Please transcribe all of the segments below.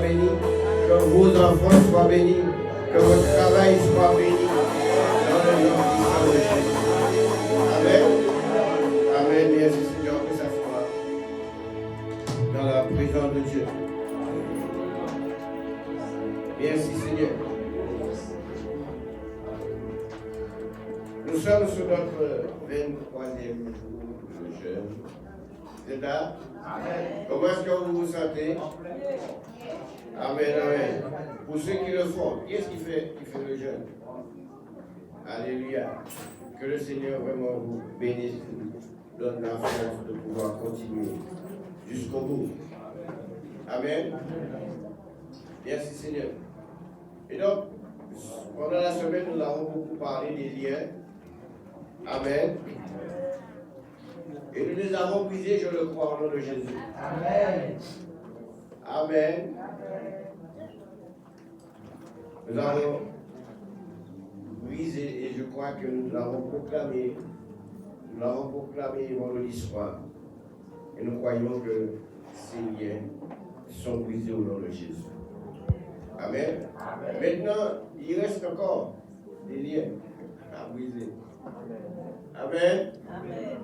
soit béni, que vos enfants soient bénis, que votre travail soit béni. Dans le nom puissant de Jésus. Amen. Amen. Merci Seigneur, que ça soit dans la présence de Dieu. Merci Seigneur. Nous sommes sur notre 23e jour de jeûne. C'est là? Amen. Comment est-ce que vous vous sentez? Amen, amen. Pour ceux qui le font, qui est-ce qui fait le jeûne? Alléluia. Que le Seigneur vraiment vous bénisse, vous donne la force de pouvoir continuer jusqu'au bout. Amen. Merci Seigneur. Et donc, pendant la semaine, nous avons beaucoup parlé des liens. Amen. Et nous les avons brisés, je le crois, au nom de Jésus. Amen. Amen. Nous avons brisé et je crois que nous l'avons proclamé. Nous l'avons proclamé vendredi soir. Et nous croyons que ces liens sont brisés au nom de Jésus. Amen. Amen. Maintenant, il reste encore des liens à briser. Amen. Amen.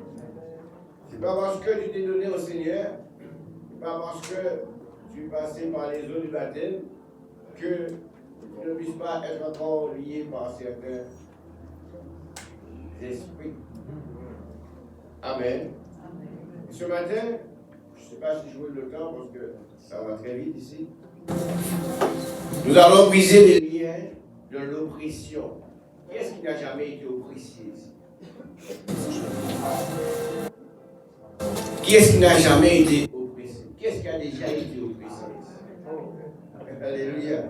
C'est pas parce que tu t'es donné au Seigneur, c'est pas parce que tu es passé par les eaux du baptême que tu ne puisses pas être encore lié par certains esprits. Amen. Et ce matin, je ne sais pas si je veux le temps parce que ça va très vite ici. Nous allons briser les liens de l'oppression. Qui est-ce qui n'a jamais été oppressé ici? Qui est-ce qui n'a jamais été oppressé? Qui est-ce qui a déjà été oppressé ici? Alléluia.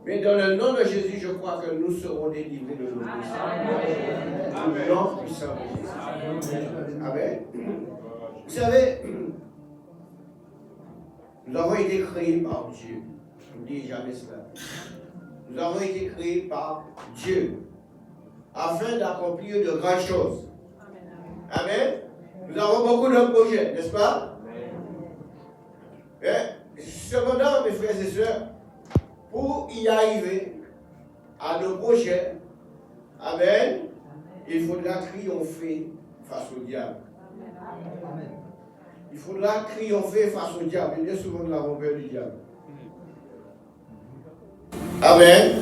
Mais dans le nom de Jésus, je crois que nous serons délivrés de l'oppression. Amen. Nom puissant de Jésus. Amen. Vous savez, nous avons été créés par Dieu. N'oubliez jamais cela. Nous avons été créés par Dieu afin d'accomplir de grandes choses. Amen. Nous avons beaucoup de projets, n'est-ce pas? Et cependant, mes frères et sœurs, pour y arriver à nos projets, amen, il faudra triompher face au diable. Amen. Il faudra triompher face au diable. Et bien souvent, nous avons peur du diable. Amen.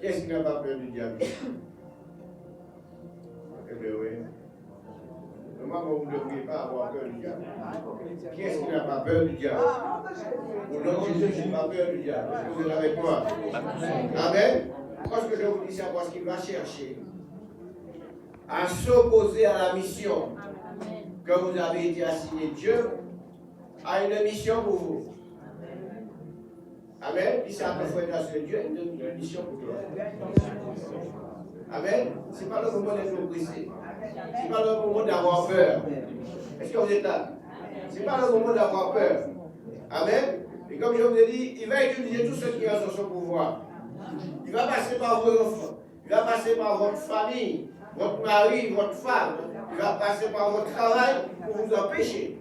Qu'est-ce qui n'a pas peur du diable? Eh bien oui. Comment vous ne devriez pas avoir peur du diable? Qui est-ce qui n'a pas peur du diable? Au nom de Jésus, je n'ai pas peur du diable. Est-ce que vous êtes avec moi? Amen. Pourquoi est-ce que je vous dis ça? Parce qu'il va chercher à s'opposer à la mission que vous avez été assigné. Dieu a une mission pour vous. Amen. Dis ça à ton frère, Dieu a une mission pour toi. Amen. Ce n'est pas le moment d'être oppressé. Ce n'est pas le moment d'avoir peur. Est-ce que vous êtes là? Ce n'est pas le moment d'avoir peur. Amen. Et comme je vous ai dit, il va utiliser tout ce qui est en son pouvoir. Il va passer par vos enfants. Il va passer par votre famille, votre mari, votre femme. Il va passer par votre travail pour vous empêcher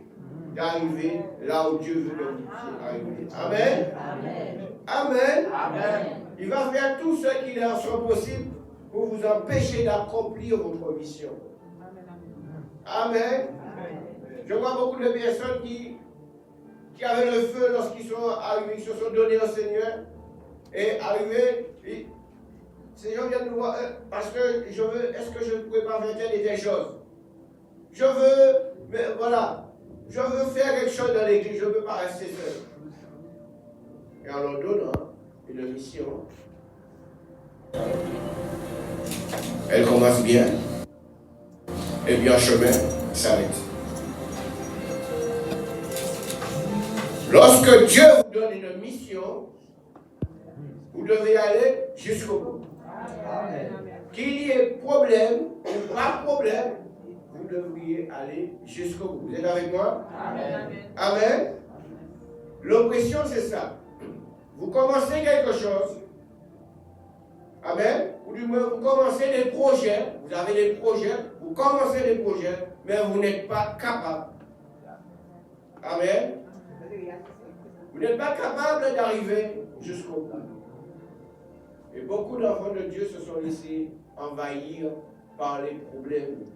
d'arriver là où Dieu veut que vous arriviez. Amen. Amen. Amen. Il va faire tout ce qu'il est en son possible pour vous empêcher d'accomplir votre mission. Amen. Je vois beaucoup de personnes qui avaient le feu lorsqu'ils sont arrivés, ils se sont donnés au Seigneur et arrivés. Ces gens viennent nous voir parce que je veux, est-ce que je ne pourrais pas faire telle et telle chose? Je veux, mais voilà, je veux faire quelque chose dans l'église, je ne veux pas rester seul. Et en leur donnant une mission, elle commence bien, et bien en chemin, s'arrête. Lorsque Dieu vous donne une mission, vous devez aller jusqu'au bout. Qu'il y ait problème ou pas problème, vous devriez aller jusqu'au bout. Vous êtes avec moi? Amen. Amen. L'oppression, c'est ça. Vous commencez quelque chose. Amen. Ou du moins, vous commencez des projets. Vous avez des projets. Vous commencez des projets, mais vous n'êtes pas capable. Amen. Vous n'êtes pas capable d'arriver jusqu'au bout. Et beaucoup d'enfants de Dieu se sont laissés envahir par les problèmes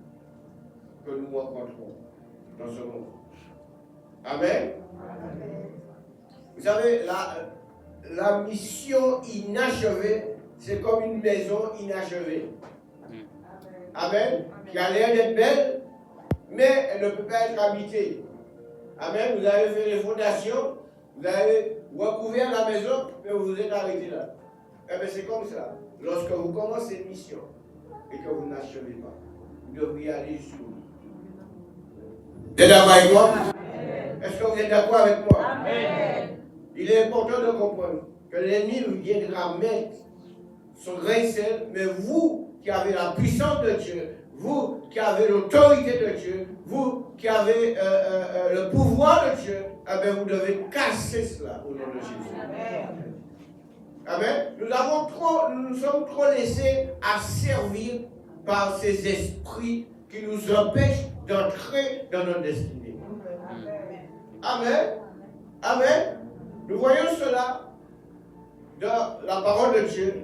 que nous rencontrons dans ce monde. Amen. Vous savez, la mission inachevée, c'est comme une maison inachevée. Amen. Qui a l'air d'être belle, mais elle ne peut pas être habitée. Amen. Vous avez fait les fondations, vous avez recouvert la maison, mais vous vous êtes arrêté là. Eh bien, c'est comme ça. Lorsque vous commencez une mission et que vous n'achevez pas, vous devriez aller jusqu'au bout. Vous êtes d'accord avec moi? Est-ce que vous êtes d'accord avec moi? Amen. Il est important de comprendre que l'ennemi viendra mettre son grain de sel, mais vous qui avez la puissance de Dieu, vous qui avez l'autorité de Dieu, vous qui avez le pouvoir de Dieu, eh bien, vous devez casser cela au nom de Jésus. Amen. Amen. Nous nous sommes trop laissés asservir par ces esprits qui nous empêchent d'entrer dans notre destinée. Amen. Amen. Nous voyons cela dans la parole de Dieu.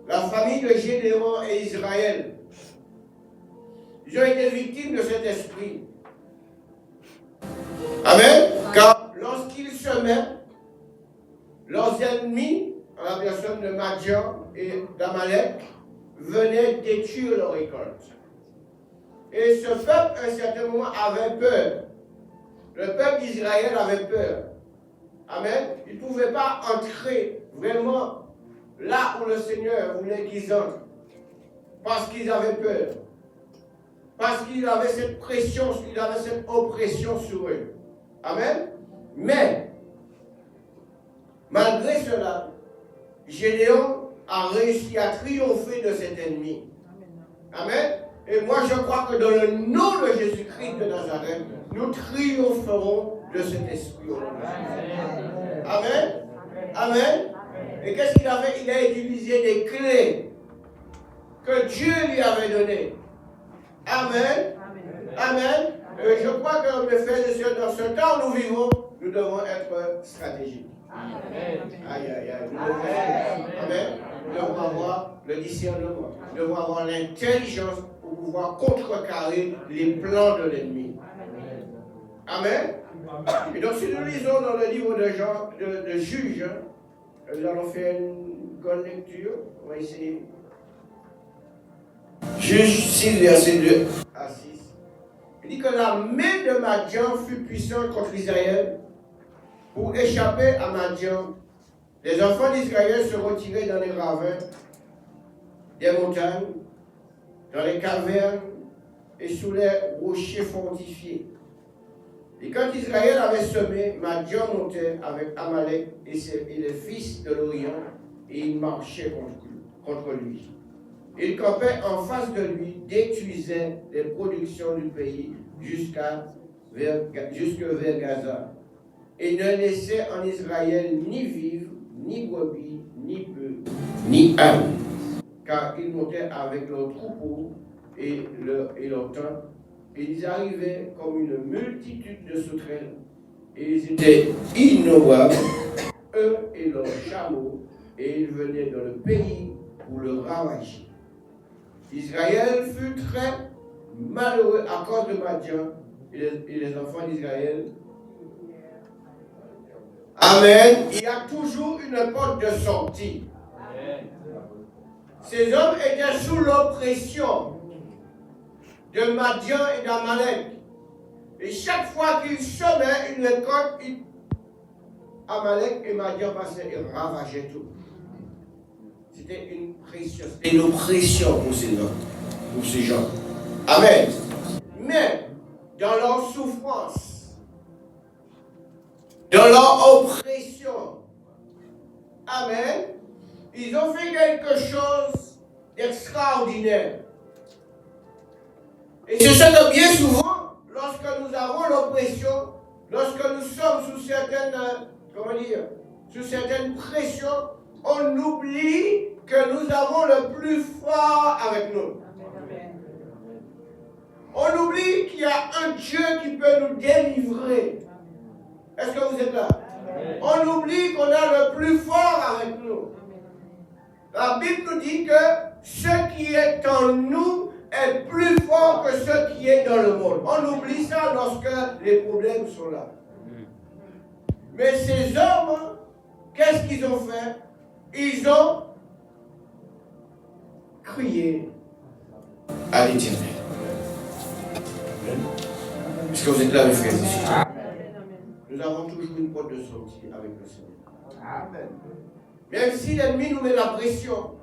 La famille de Gédéon et Israël, ils ont été victimes de cet esprit. Amen. Car lorsqu'ils semaient, leurs ennemis, en la personne de Madian et d'Amalek, venaient détruire leur récolte. Et ce peuple, à un certain moment, avait peur. Le peuple d'Israël avait peur. Amen. Ils ne pouvaient pas entrer vraiment là où le Seigneur voulait qu'ils entrent. Parce qu'ils avaient peur. Parce qu'ils avaient cette pression, ils avaient cette oppression sur eux. Amen. Mais, malgré cela, Gédéon a réussi à triompher de cet ennemi. Amen. Et moi, je crois que dans le nom de Jésus-Christ de Nazareth, nous triompherons de cet esprit. Amen. Amen. Et qu'est-ce qu'il a fait? Il a utilisé des clés que Dieu lui avait données. Amen. Amen. Je crois que, mes frères et sœurs, dans ce temps où nous vivons, nous devons être stratégiques. Amen. Aïe, aïe, aïe. Amen. Nous devons avoir le discernement. Nous devons avoir l'intelligence pour pouvoir contrecarrer les plans de l'ennemi. Amen. Et donc, si nous lisons dans le livre de Juges, nous allons faire une bonne lecture. On va essayer. Juges 6, verset 2 à 6. Il dit que la main de Madian fut puissante contre Israël. Pour échapper à Madian, les enfants d'Israël se retiraient dans les ravins des montagnes, dans les cavernes et sous les rochers fortifiés. Et quand Israël avait semé, Madian montait avec Amalek et les fils de l'Orient, et il marchait contre lui. Il campait en face de lui, détruisait les productions du pays jusque vers Gaza. Et ne laissait en Israël ni vivre, ni brebis, ni bœufs, ni ânes, car ils montaient avec leurs troupeaux et leurs tentes. Et ils arrivaient comme une multitude de sauterelles, et ils étaient innombrables, eux et leurs chameaux, et ils venaient dans le pays pour le ravager. Israël fut très malheureux à cause de Madian et les enfants d'Israël. Amen. Il y a toujours une porte de sortie. Amen. Ces hommes étaient sous l'oppression de Madian et d'Amalek. Et chaque fois qu'ils semaient une récolte, Amalek et Madian passaient et ravageaient tout. C'était une pression, c'était une oppression pour ces gens. Amen. Mais dans leur souffrance, dans leur oppression, amen, ils ont fait quelque chose d'extraordinaire. Et c'est ce que bien souvent, lorsque nous avons l'oppression, lorsque nous sommes sous certaines pressions, on oublie que nous avons le plus fort avec nous. On oublie qu'il y a un Dieu qui peut nous délivrer. Est-ce que vous êtes là? On oublie La Bible nous dit que ce qui est en nous est plus fort que ce qui est dans le monde. On oublie ça lorsque les problèmes sont là. Mais ces hommes, qu'est-ce qu'ils ont fait? Ils ont crié à l'Éternel. Est-ce que vous êtes là, mes frères et sœurs? Nous avons toujours une porte de sortie avec le Seigneur. Amen. Même si l'ennemi nous met la pression,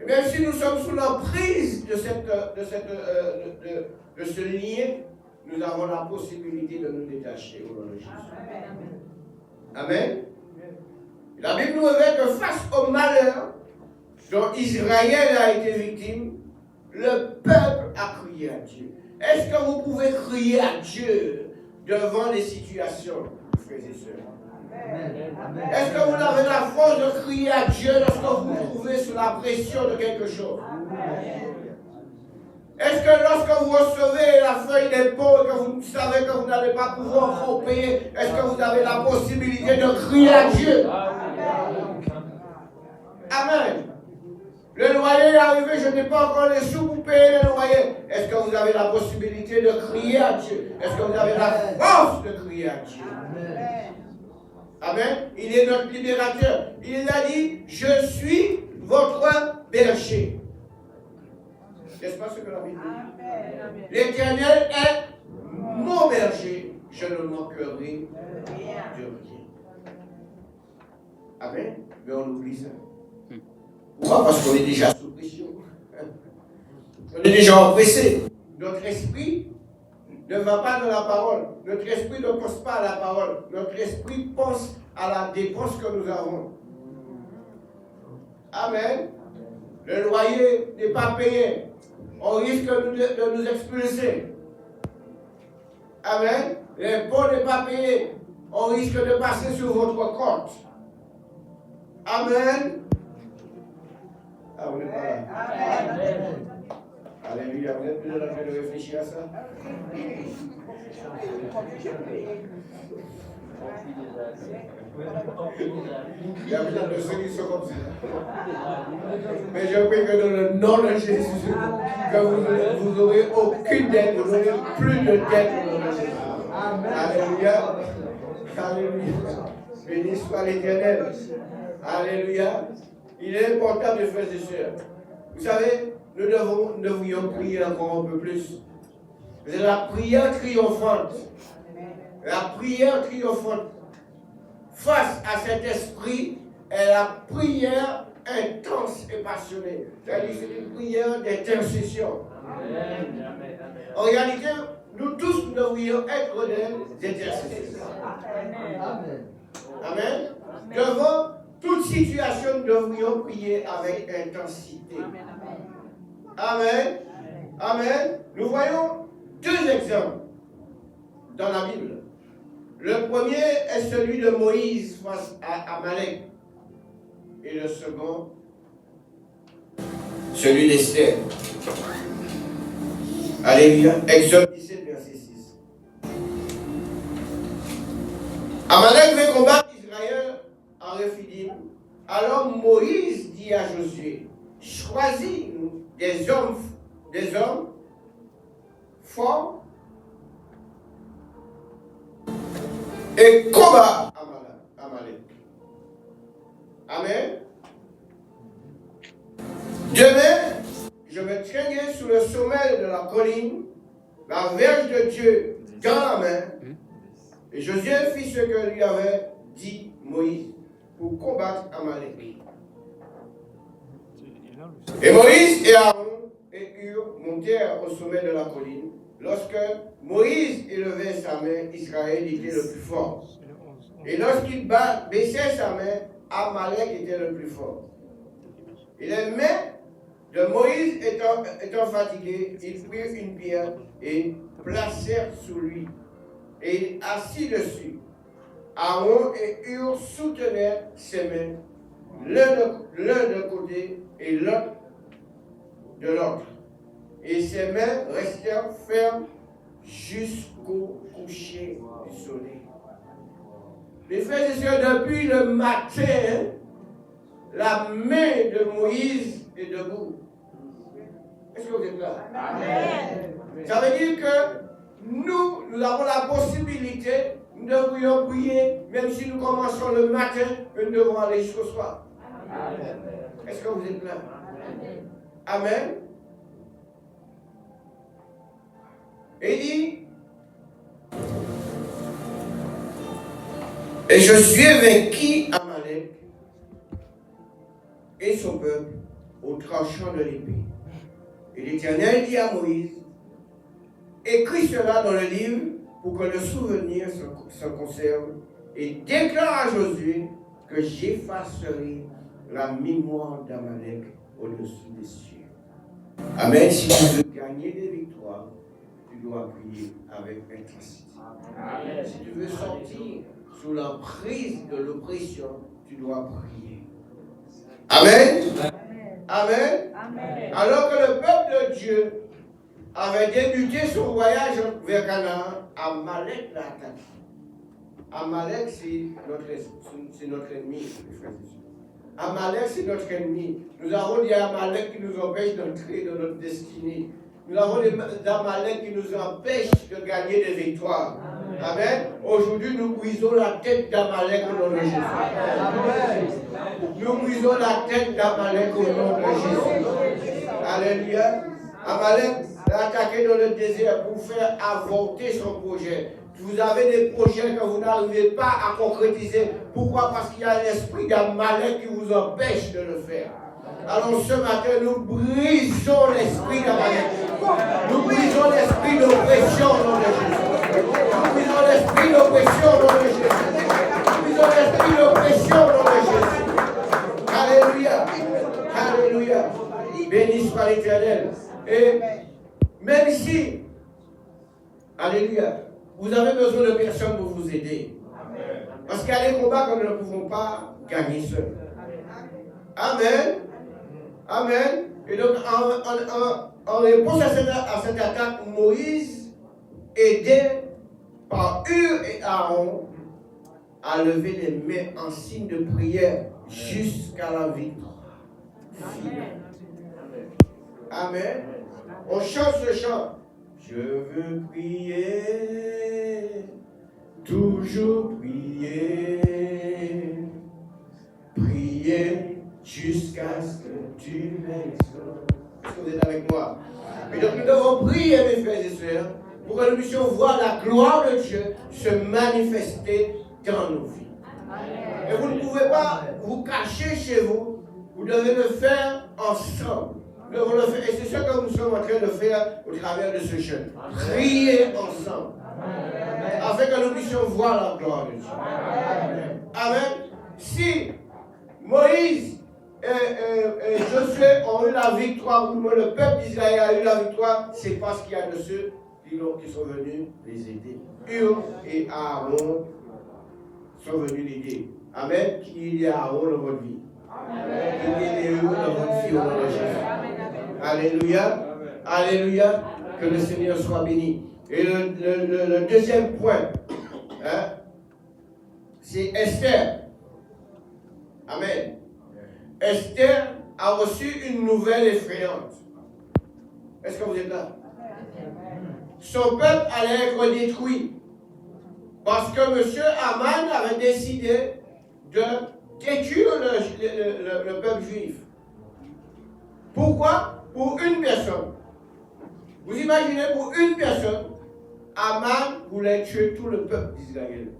et même si nous sommes sous l'emprise de ce lien, nous avons la possibilité de nous détacher au nom de Jésus. Amen. La Bible nous révèle que face au malheur dont Israël a été victime, le peuple a crié à Dieu. Est-ce que vous pouvez crier à Dieu devant les situations, frères et sœurs? Est-ce que vous avez la force de crier à Dieu lorsque vous vous trouvez sous la pression de quelque chose? Est-ce que lorsque vous recevez la feuille d'impôt et que vous savez que vous n'allez pas pouvoir encore payer, est-ce que vous avez la possibilité de crier à Dieu? Amen. Le loyer est arrivé, je n'ai pas encore les sous pour payer le loyer. Est-ce que vous avez la possibilité de crier à Dieu? Est-ce que vous avez la force de crier à Dieu? Amen. Il est notre libérateur. Il a dit, je suis votre berger. N'est-ce pas ce que la Bible dit? L'Éternel est mon berger. Je ne manquerai de rien. Amen. Mais on oublie ça. Pourquoi? Parce qu'on est déjà sous pression. On est déjà oppressé. Notre esprit ne va pas dans la parole. Notre esprit ne pense pas à la parole. Notre esprit pense à la dépense que nous avons. Amen. Le loyer n'est pas payé. On risque de nous expulser. Amen. L'impôt n'est pas payé. On risque de passer sur votre compte. Amen. Ah, vous n'êtes pas là. Amen. Alléluia. Vous êtes plus en train de réfléchir à ça? Il y a peut-être de ceux qui sont comme ça. Mais je prie que dans le nom de Jésus, que vous n'aurez aucune dette, vous n'aurez plus de dette au nom de Jésus. Alléluia. Alléluia. Béni soit l'Éternel. Alléluia. Il est important, mes frères et sœurs. Vous savez, nous devrions prier encore un peu plus. C'est la prière triomphante. La prière triomphante face à cet esprit est la prière intense et passionnée. C'est-à-dire c'est une prière d'intercession. En réalité, nous tous nous devrions être des intercesseurs. Amen. Devant toute situation, nous devrions prier avec intensité. Amen. Amen. Nous voyons deux exemples dans la Bible. Le premier est celui de Moïse face à Amalek. Et le second, celui d'Esther. Alléluia. Exode 17, verset 6. Amalek veut combattre Israël en Rephidim. Alors Moïse dit à Josué, choisis-nous des hommes forts et combat Amalek. Amen. Demain, je me tiendrai sur le sommet de la colline, la verge de Dieu dans la main, et Josué fit ce que lui avait dit Moïse pour combattre Amalek. Et Moïse et Aaron et Hur montèrent au sommet de la colline. Lorsque Moïse élevait sa main, Israël était le plus fort. Et lorsqu'il baissait sa main, Amalek était le plus fort. Et les mains de Moïse étant fatiguées, ils prirent une pierre et placèrent sous lui. Et assis dessus, Aaron et Hur soutenaient ses mains, l'un d'un côté et l'autre de l'autre. Et ses mains restèrent fermes jusqu'au coucher du soleil. Mes frères et sœurs, depuis le matin la main de Moïse est debout. Est-ce que vous êtes là? Amen. Ça veut dire que nous avons la possibilité, nous devrions prier, même si nous commençons le matin, nous devons aller jusqu'au soir. Amen. Est-ce que vous êtes là? Amen. Et il dit, et je suis vaincu Amalek et son peuple au tranchant de l'épée. Et l'Éternel dit à Moïse, écris cela dans le livre pour que le souvenir se conserve et déclare à Josué que j'effacerai la mémoire d'Amalek au-dessus des cieux. Amen. Si tu veux gagner des victoires, tu dois prier avec intensité. Amen. Si tu veux sortir sous l'emprise de l'oppression, tu dois prier. Amen. Amen. Amen. Alors que le peuple de Dieu avait débuté son voyage vers Canaan, Amalek l'a attaqué. Amalek, c'est notre ennemi, les frères et sœurs. Amalek, c'est notre ennemi. Nous avons des Amalek qui nous empêchent d'entrer dans notre destinée. Nous avons des Amalek qui nous empêchent de gagner des victoires. Amen. Aujourd'hui, nous brisons la tête d'Amalek au nom de Jésus. Amen. Nous brisons la tête d'Amalek au nom de Jésus. Alléluia. Amalek l'a attaqué dans le désert pour faire avorter son projet. Vous avez des projets que vous n'arrivez pas à concrétiser. Pourquoi? Parce qu'il y a l'esprit d'Amalek qui vous empêche de le faire. Alors ce matin, nous brisons l'esprit d'Amalek. Nous brisons l'esprit d'oppression au nom de Jésus. Nous brisons l'esprit d'oppression au nom de Jésus. Nous brisons l'esprit d'oppression au nom de Jésus. Alléluia. Alléluia. Béni soit l'Éternel. Et même ici, alléluia, vous avez besoin de personnes pour vous aider. Parce qu'il y a des combats que nous ne pouvons pas gagner seuls. Amen. Amen. Et donc, en réponse à cette attaque, Moïse, aidé par Hur et Aaron, a levé les mains en signe de prière jusqu'à la victoire. Amen. On chante ce chant. Je veux prier, toujours prier, prier jusqu'à ce que tu m'exauces. Est-ce que vous êtes avec moi? Et donc nous devons prier, mes frères et sœurs, pour que nous puissions voir la gloire de Dieu se manifester dans nos vies. Et vous ne pouvez pas vous cacher chez vous, vous devez le faire ensemble. Nous devons le faire, et c'est ce que nous sommes en train de faire au travers de ce jeûne. Prier ensemble, afin que nous puissions voir la gloire de Dieu. Amen. Si Moïse et Josué ont eu la victoire, ou le peuple d'Israël a eu la victoire, c'est parce qu'il y a de ceux qui sont venus les aider. Hur et Aaron sont venus l'aider. Amen. Qu'il y ait Aaron dans votre vie. Qu'il y ait Hur dans votre vie au nom de Jésus. Alléluia. Alléluia. Que le Seigneur soit béni. Et le deuxième point, hein, c'est Esther. Amen. Esther a reçu une nouvelle effrayante. Est-ce que vous êtes là? Son peuple allait être détruit. Parce que M. Aman avait décidé de détruire le peuple juif. Pourquoi? Pour une personne. Vous imaginez, pour une personne, Aman voulait tuer tout le peuple d'Israël.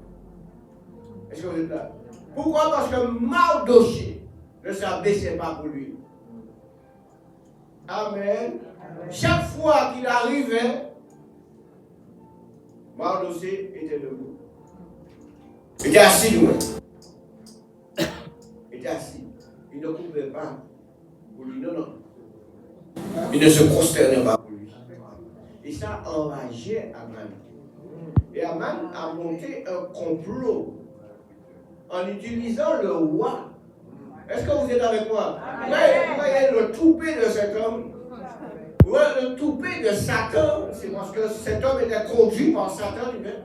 Est-ce que vous êtes là? Pourquoi? Parce que Mardoché ne s'abaissait pas pour lui. Amen. Chaque fois qu'il arrivait, Mardoché était debout. Il était assis, loin. Il était assis. Il ne pouvait pas pour lui. Non, non. Il ne se prosternait pas pour lui. Et ça enrageait Aman. Et Aman a monté un complot en utilisant le roi. Est-ce que vous êtes avec moi? Vous voyez le toupet de cet homme. Le toupet de Satan, c'est parce que cet homme était conduit par Satan lui-même.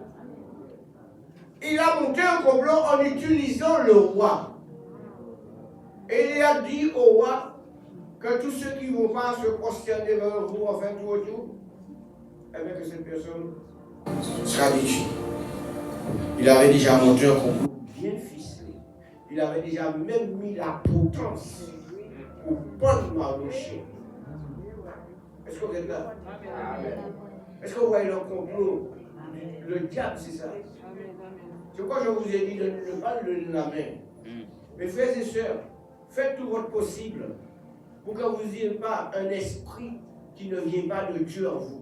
Il a monté un complot en utilisant le roi. Et il a dit au roi que tous ceux qui ne vont pas se prosterner vers vous, enfin tout autour, eh bien que cette personne sera détruite. Il avait déjà monté un complot bien ficelé. Il avait déjà même mis la potence pour prendre Mardochée. Est-ce que vous êtes là? Est-ce que vous voyez le complot? Le diable, c'est ça. C'est pourquoi je vous ai dit de ne pas le lever la main. Mes frères et sœurs, faites tout votre possible pour que vous n'ayez pas un esprit qui ne vient pas de Dieu en vous.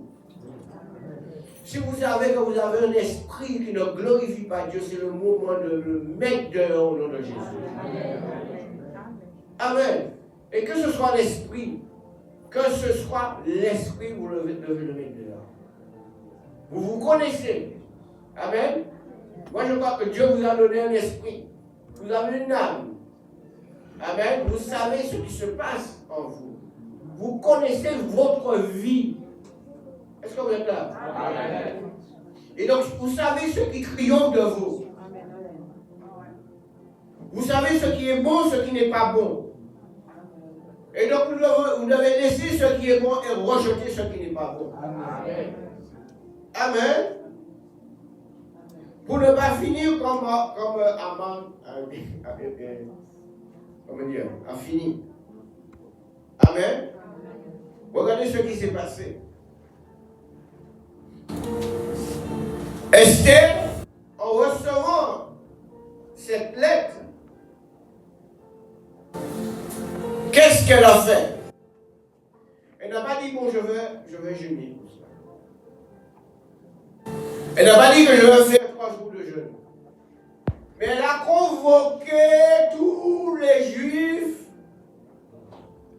Si vous savez que vous avez un esprit qui ne glorifie pas Dieu, c'est le moment de le mettre dehors au nom de Jésus. Amen. Et que ce soit l'esprit, vous devez le mettre dehors. Vous vous connaissez. Amen. Moi je crois que Dieu vous a donné un esprit. Vous avez une âme. Amen. Vous savez ce qui se passe en vous. Vous connaissez votre vie. Est-ce que vous êtes là? Amen. Et donc, vous savez ce qui triomphe de vous. Vous savez ce qui est bon, ce qui n'est pas bon. Et donc, vous devez laisser ce qui est bon et rejeter ce qui n'est pas bon. Amen. Amen. Pour ne pas finir comme Aman a fini. Amen. Regardez ce qui s'est passé. Esther, en recevant cette lettre, qu'est-ce qu'elle a fait? Elle n'a pas dit, bon, je vais jeûner pour ça. Elle n'a pas dit que je vais faire 3 jours de jeûne. Mais elle a convoqué tous les Juifs.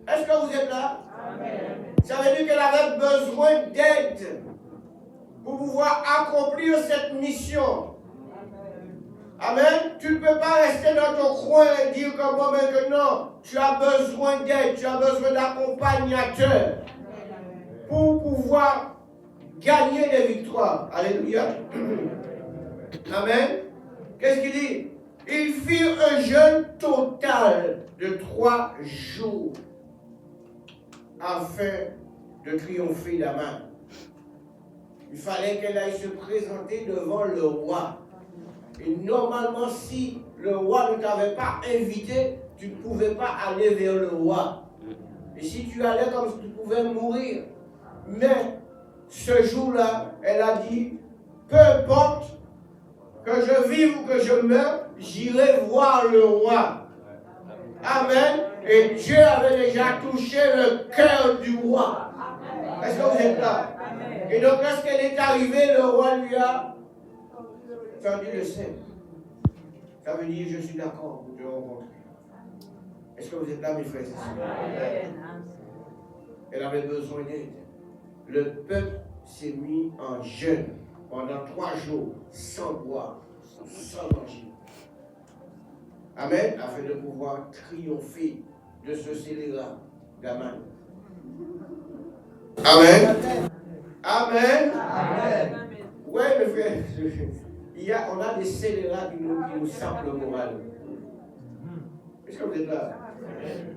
Est-ce que vous êtes là? Amen. Ça veut dire qu'elle avait besoin d'aide pour pouvoir accomplir cette mission. Amen. Tu ne peux pas rester dans ton coin et dire que bon, maintenant, tu as besoin d'aide, tu as besoin d'accompagnateurs pour pouvoir gagner des victoires. Alléluia. Amen. Qu'est-ce qu'il dit? Ils firent un jeûne total de 3 jours afin de triompher d'Aman. Il fallait qu'elle aille se présenter devant le roi. Et normalement, si le roi ne t'avait pas invité, tu ne pouvais pas aller vers le roi. Et si tu allais comme si tu pouvais mourir. Mais ce jour-là, elle a dit, peu importe que je vive ou que je meure, j'irai voir le roi. Amen. Et Dieu avait déjà touché le cœur du roi. Est-ce que vous êtes là? Et donc, lorsqu'elle est arrivée, le roi lui a tendu le sein. Ça veut dire, je suis d'accord pour te rencontrer. Est-ce que vous êtes là, mes frères et sœurs? Elle avait besoin d'aide. Le peuple s'est mis en jeûne pendant 3 jours, sans boire, sans manger. Amen, afin de pouvoir triompher de ce scélérat d'Aman. Amen. Amen. Amen. Oui, mes frères, on a des scélérats qui nous sapent le moral. Est-ce que vous êtes là?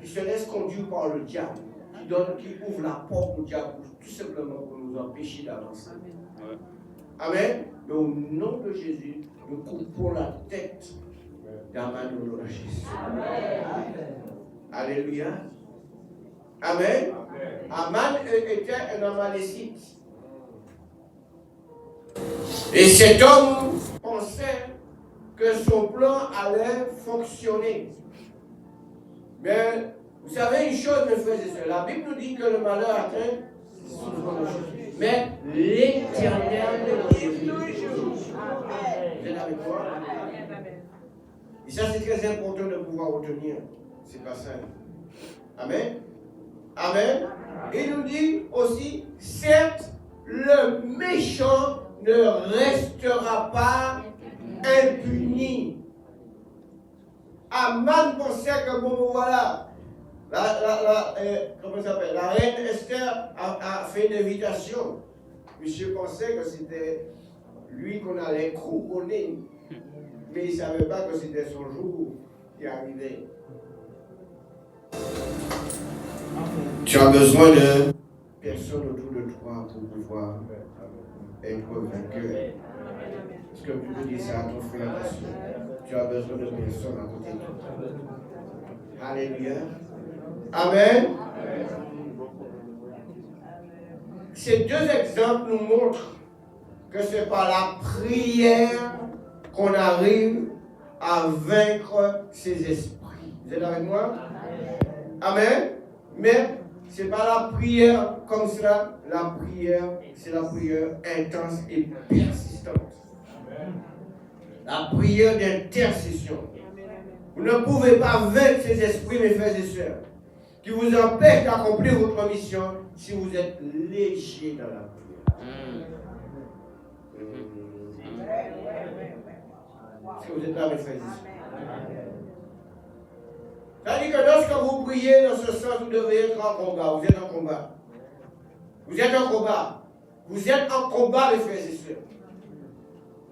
Qui se laissent conduire par le diable, qui ouvre la porte au diable, tout simplement pour nous empêcher d'avancer. Amen. Mais au nom de Jésus, nous coupons la tête d'Aman au nom de Jésus. Amen. Alléluia. Amen. Aman était un Amalécite. Et cet homme pensait que son plan allait fonctionner. Mais vous savez une chose, mes frères et sœurs, la Bible nous dit que le malheur atteint souvent le juste. Mais l'Éternel est toujours. Vous êtes avec moi? Et ça, c'est très important de pouvoir retenir ces passages. Amen. Amen. Il nous dit aussi, certes, le méchant ne restera pas impuni. Aman pensait que bon, voilà, comment ça s'appelle? La reine Esther a fait une invitation. Monsieur pensait que c'était lui qu'on allait couronner, mais il ne savait pas que c'était son jour qui arrivait. Tu as besoin de personne autour de toi pour pouvoir être vainqueur. Est-ce que tu peux dire ça à ton frère? Tu as besoin de personne à côté de toi. Alléluia. Amen. Ces deux exemples nous montrent que c'est par la prière qu'on arrive à vaincre ces esprits. Vous êtes avec moi? Amen. Mais c'est pas la prière comme ça. La prière, c'est la prière intense et persistante. La prière d'intercession. Vous ne pouvez pas vaincre ces esprits, mes frères et sœurs, qui vous empêchent d'accomplir votre mission si vous êtes léger dans la prière. Si vous êtes là, mes frères et sœurs. C'est-à-dire que lorsque vous priez dans ce sens, vous devez être en combat. Vous êtes en combat. Vous êtes en combat. Vous êtes en combat, mes frères et sœurs.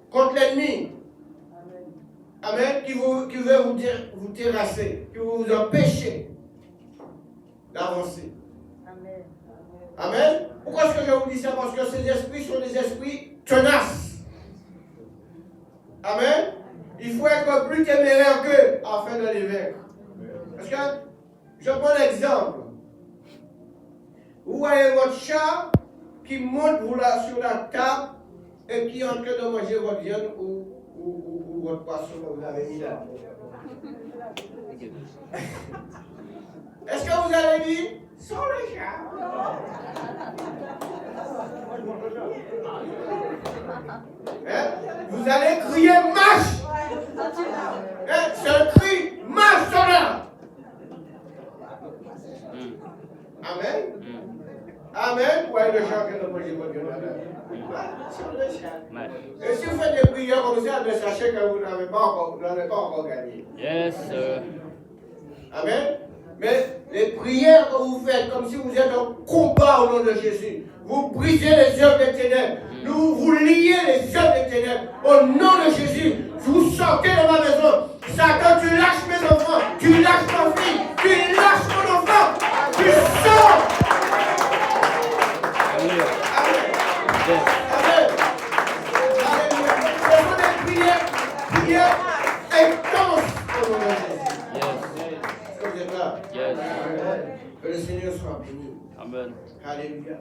Contre l'ennemi. Amen. Qui veut vous terrasser, qui veut vous empêcher d'avancer. Amen. Pourquoi est-ce que je vous dis ça? Parce que ces esprits sont des esprits tenaces. Amen. Il faut être plus téméraire qu'eux afin de les vaincre. Parce que, je prends l'exemple. Vous voyez votre chat qui monte sur la table et qui est en train de manger votre viande ou votre poisson que vous avez mis là. Est-ce que vous allez dire sans le chat? Hein? Vous allez crier marche! Hein? C'est un cri marche sur là! Amen. Amen. Ouais, le chant que nous mangeons votre viande. Et si vous faites des prières comme ça, sachez que vous n'avez pas encore gagné. Yes, sir. Amen. Mais les prières que vous faites, comme si vous êtes en combat au nom de Jésus, vous brisez les œuvres des ténèbres. Vous liez les œuvres des ténèbres. Au nom de Jésus, vous sortez de ma maison. Satan, tu lâches mes enfants, tu lâches ma fille, tu lâches mon enfant, tu sors. Amen. Amen. Ce sont des prières intenses au nom de Jésus. Est-ce que vous êtes là? Yes. Que le Seigneur soit béni. Amen. Alléluia.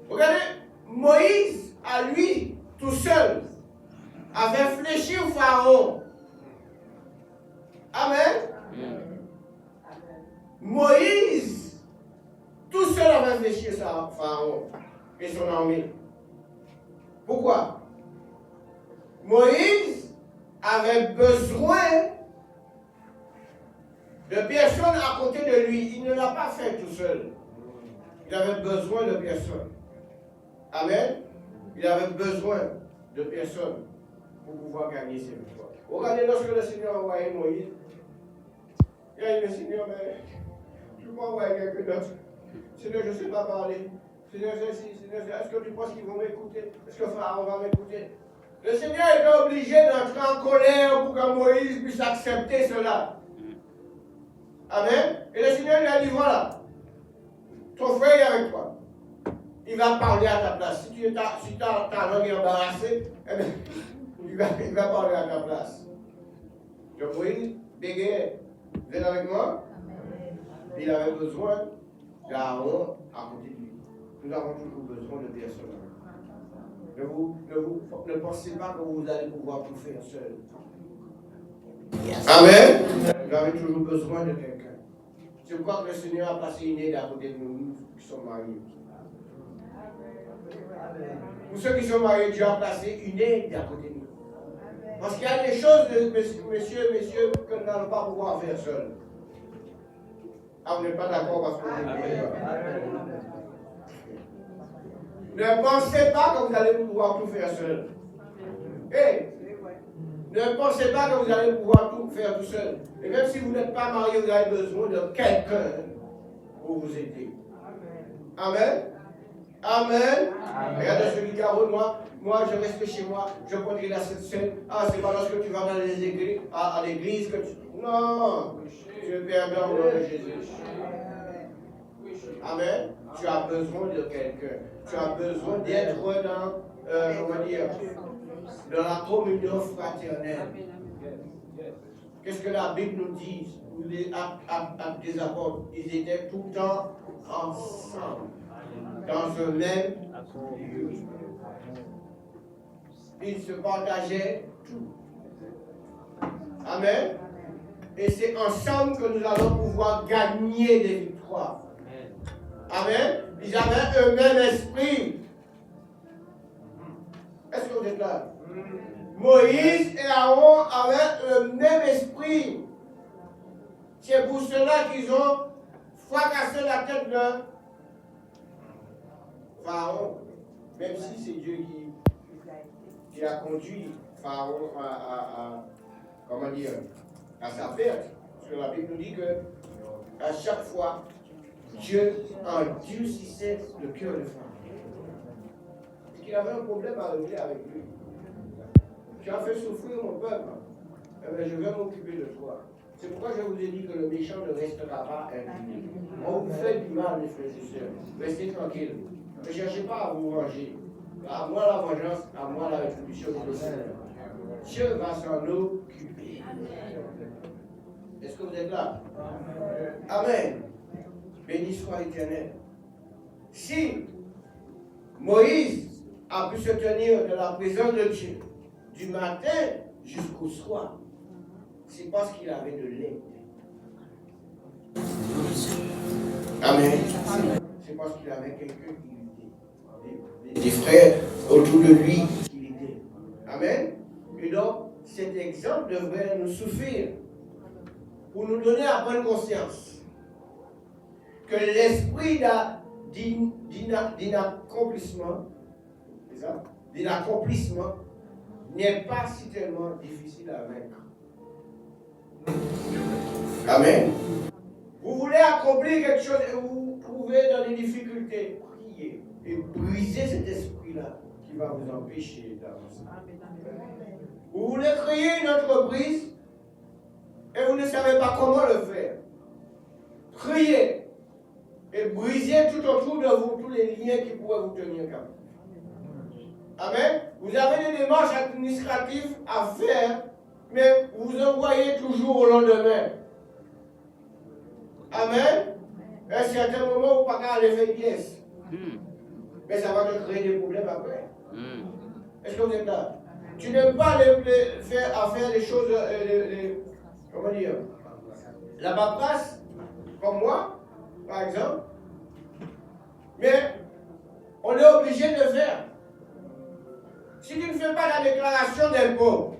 Regardez, Moïse, à lui, tout seul, avait fléchi au Pharaon. Amen. Moïse, tout seul avait fléchi au Pharaon et son armée. Pourquoi? Moïse avait besoin de personnes à côté de lui. Il ne l'a pas fait tout seul. Il avait besoin de personnes. Amen. Il avait besoin de personnes pour pouvoir gagner ses victoires. Regardez, lorsque le Seigneur a envoyé Moïse, il a dit, le Seigneur, mais tu peux envoyer quelqu'un d'autre. Seigneur, je ne sais pas parler. Seigneur, est-ce que tu penses qu'ils vont m'écouter? Est-ce que Pharaon va m'écouter? Le Seigneur était obligé d'entrer en colère pour que Moïse puisse accepter cela. Amen. Et le Seigneur lui a dit, voilà, ton frère est avec toi. Il va parler à ta place. Si ta langue est embarrassée, eh bien, il va parler à ta place. Je prie, bégayez. Vous êtes avec moi? Il avait besoin d'Aaron à côté de lui. Nous avons toujours besoin de personnes. Ne pensez pas que vous allez pouvoir tout faire seul. Amen. Vous avez toujours besoin de quelqu'un. C'est pourquoi le Seigneur a placé une aide à côté de nous qui sommes mariés. Pour ceux qui sont mariés, Dieu a placé une aide à côté de nous. Parce qu'il y a des choses, messieurs, que nous n'allons pas pouvoir faire seuls. Ah, vous n'êtes pas d'accord parce que vous n'êtes pas. Ne pensez pas que vous allez pouvoir tout faire seul. Ne pensez pas que vous allez pouvoir tout faire tout seul. Et même si vous n'êtes pas marié, vous avez besoin de quelqu'un pour vous aider. Amen. Amen. Regardez celui qui a moi, je reste chez moi, je prendrai la Sainte Seine. Ah, c'est pas lorsque tu vas dans les églises, à l'église que tu. Non, je perdons au nom de Jésus. Amen. Tu as besoin de quelqu'un. Tu as besoin d'être dans la communion fraternelle. Qu'est-ce que la Bible nous dit? Les actes des apôtres, ils étaient tout le temps ensemble, dans un même lieu. Ils se partageaient tout. Amen. Et c'est ensemble que nous allons pouvoir gagner des victoires. Amen. Ils avaient un même esprit. Est-ce que vous êtes là? Moïse et Aaron avaient le même esprit. C'est pour cela qu'ils ont fracassé la tête de Pharaon. Même si c'est Dieu qui a conduit Pharaon à sa perte. Parce que la Bible nous dit que à chaque fois, Dieu endurcissait le cœur de Pharaon. Parce qu'il avait un problème à régler avec lui. Tu as fait souffrir mon peuple. Eh bien, je vais m'occuper de toi. C'est pourquoi je vous ai dit que le méchant ne restera pas impuni. On vous fait du mal, mes frères et sœurs. Restez tranquille. Ne cherchez pas à vous venger. À moi la vengeance, à moi la rétribution du Seigneur. Dieu va s'en occuper. Est-ce que vous êtes là? Amen. Béni soit l'Éternel. Si Moïse a pu se tenir de la présence de Dieu du matin jusqu'au soir, c'est parce qu'il avait de l'aide. Amen. C'est parce qu'il avait quelqu'un qui l'aidait. Des frères autour de lui qui l'aidaient. Amen. Et donc, cet exemple devrait nous suffire pour nous donner à bonne conscience que l'esprit d'inaccomplissement, n'est pas si tellement difficile à vaincre. Amen. Vous voulez accomplir quelque chose et vous vous trouvez dans des difficultés, priez et brisez cet esprit-là qui va vous empêcher d'avancer. Vous voulez créer une entreprise et vous ne savez pas comment le faire. Priez et brisez tout autour de vous tous les liens qui pourraient vous tenir captifs. Amen. Vous avez des démarches administratives à faire, mais vous envoyez toujours au lendemain. Amen. À un certain moment, vous ne pouvez pas aller faire pièce. Mais ça va te créer des problèmes après. Est-ce que vous êtes là? Tu n'aimes pas faire les choses, comment dire, la paperasse, comme moi, par exemple. Mais on est obligé de le faire. Si tu ne fais pas la déclaration d'impôt,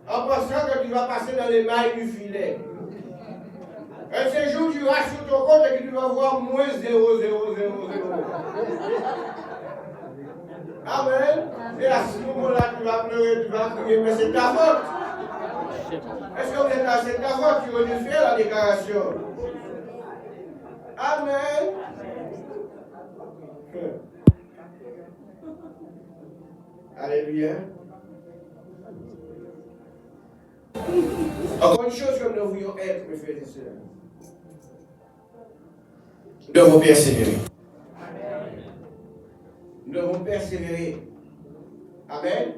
en pensant que tu vas passer dans les mailles du filet, un séjour tu vas sur ton compte et que tu vas voir moins 0,000. Amen. Et à ce moment-là, tu vas pleurer, tu vas crier, mais c'est ta faute. Est-ce que vous êtes là? C'est ta faute, tu veux nous faire la déclaration. Amen. Alléluia. Encore une chose que nous devrions être, mes frères et sœurs. Nous devons persévérer. Nous devons persévérer. Amen.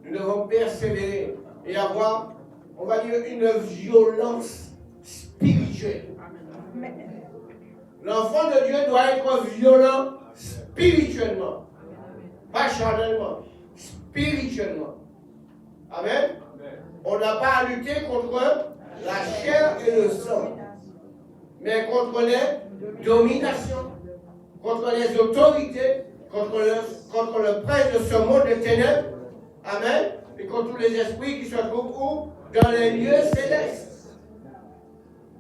Nous devons persévérer et avoir, on va dire, une violence spirituelle. L'enfant de Dieu doit être violent spirituellement. Pas charnellement, spirituellement. Amen. On n'a pas à lutter contre la chair et le sang, mais contre les dominations, contre les autorités, contre le prince de ce monde des ténèbres. Amen. Et contre tous les esprits qui se trouvent où? Dans les lieux célestes.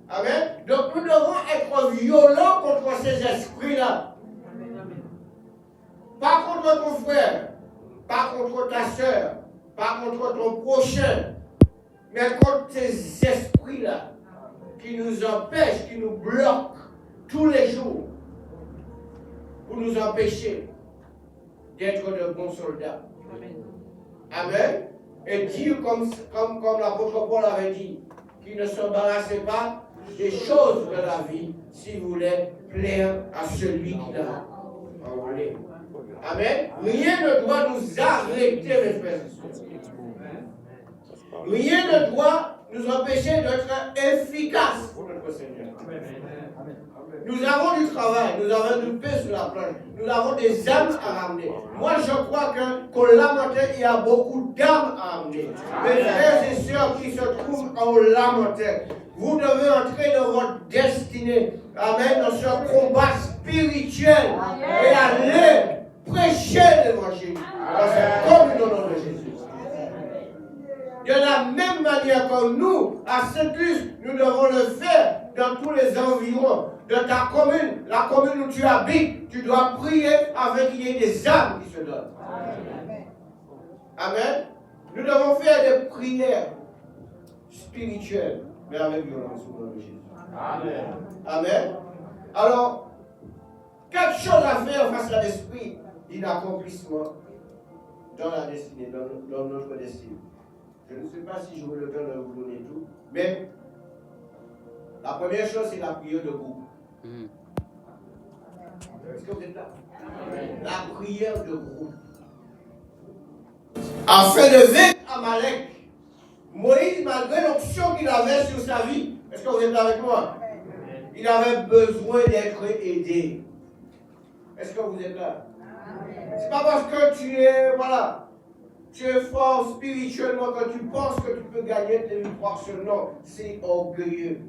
Amen. Donc nous devons être violents contre ces esprits-là. Pas contre ton frère, pas contre ta soeur, pas contre ton prochain, mais contre ces esprits-là qui nous empêchent, qui nous bloquent tous les jours pour nous empêcher d'être de bons soldats. Amen. Et dire comme l'apôtre Paul avait dit, qu'il ne s'embarrassait pas des choses de la vie si vous voulez plaire à celui qui l'a envoyé. Amen. Rien ne doit nous arrêter, mes frères et sœurs. Rien ne doit nous empêcher d'être efficaces pour notre Seigneur. Nous avons du travail, nous avons du pain sur la planche, nous avons des âmes à ramener. Moi, je crois qu'au Lamentin, il y a beaucoup d'âmes à amener. Mes frères et sœurs qui se trouvent au Lamentin, vous devez entrer dans votre destinée. Amen. Dans ce combat spirituel. Et aller prêcher l'évangile. Comme dans le nom de Jésus. De la même manière que nous, à Saint-Luc, nous devons le faire dans tous les environs de ta commune, la commune où tu habites. Tu dois prier avec qu'il y ait des âmes qui se donnent. Amen. Nous devons faire des prières spirituelles, mais avec violence au nom de Jésus. Amen. Amen. Alors, quelque chose à faire face à l'esprit d'inaccomplissement dans la destinée, dans notre destinée. Je ne sais pas si je vous le donne de vous donner tout, mais la première chose, c'est la prière de groupe. Est-ce que vous êtes là? La prière de groupe. Afin de vaincre Amalek, Moïse, malgré l'option qu'il avait sur sa vie, est-ce que vous êtes là avec moi? Il avait besoin d'être aidé. Est-ce que vous êtes là? C'est pas parce que tu es, voilà, tu es fort spirituellement que tu penses que tu peux gagner tes victoires seulement. C'est orgueilleux.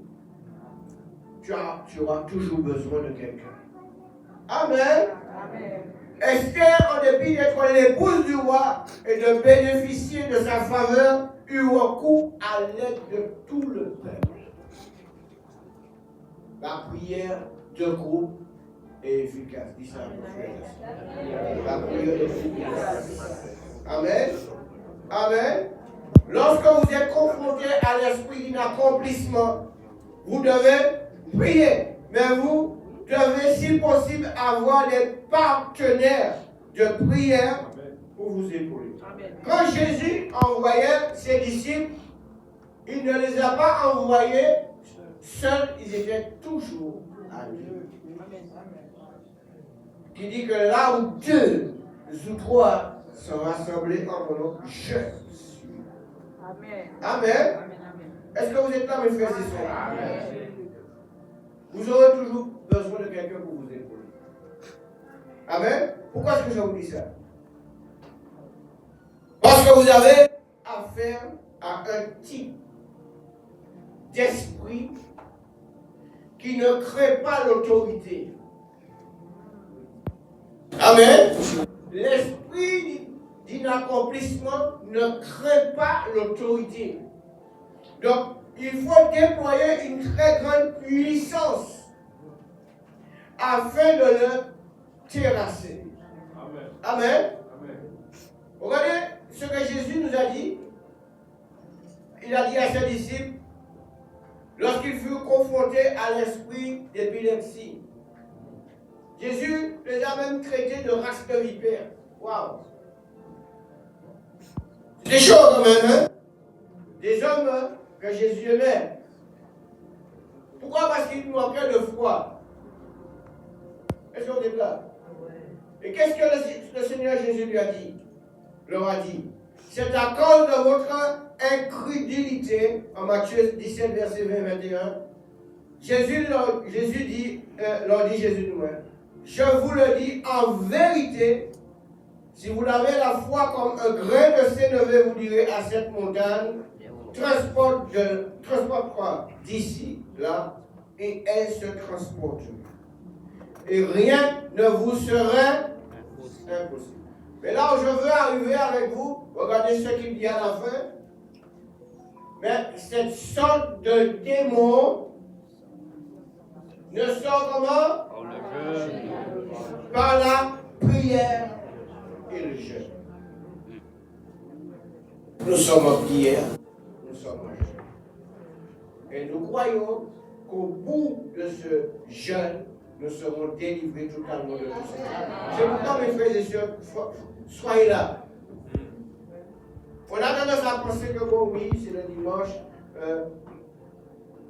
Tu auras toujours besoin de quelqu'un. Amen. Esther, en dépit d'être l'épouse du roi et de bénéficier de sa faveur, eut recours à l'aide de tout le peuple. La prière de groupe est efficace. Dis ça, la prière est efficace. Amen. Amen. Lorsque vous êtes confronté à l'esprit d'inaccomplissement, vous devez prier. Mais vous devez, si possible, avoir des partenaires de prière pour vous épauler. Quand Jésus envoyait ses disciples, il ne les a pas envoyés seuls, ils étaient toujours à lui. Il dit que là où 2 ou 3 sont rassemblés en mon nom, je suis. Amen. Amen. Est-ce que vous êtes là, mes frères et sœurs? Amen. Vous aurez toujours besoin de quelqu'un pour vous épauler. Amen. Pourquoi est-ce que je vous dis ça? Parce que vous avez affaire à un type d'esprit qui ne crée pas l'autorité. Amen. L'esprit d'inaccomplissement ne crée pas l'autorité. Donc, il faut déployer une très grande puissance afin de le terrasser. Amen. Amen. Amen. Regardez ce que Jésus nous a dit. Il a dit à ses disciples, lorsqu'ils furent confrontés à l'esprit d'épilepsie, Jésus les a même traités de race de vipères. Waouh! C'est des choses quand même, hein? Des hommes que Jésus aimait. Pourquoi? Parce qu'il manquait de foi. Est-ce que vous êtes là? Et qu'est-ce que le Seigneur Jésus lui a dit? Leur a dit, c'est à cause de votre incrédulité, en Matthieu 17, verset 20-21, Jésus leur dit Jésus nous-mêmes, je vous le dis en vérité, si vous avez la foi comme un grain de sénévé, vous direz à cette montagne, transporte-toi d'ici, là, et elle se transporte. Et rien ne vous sera impossible. Mais là où je veux arriver avec vous, regardez ce qu'il dit à la fin. Mais cette sorte de démon ne sort comment? Par la prière et le jeûne. Nous sommes en prière, nous sommes en jeûne. Et nous croyons qu'au bout de ce jeûne, nous serons délivrés totalement de tout ça. C'est pourquoi, mes frères et sœurs, soyez là. On a tendance à penser que bon, oui, c'est le dimanche.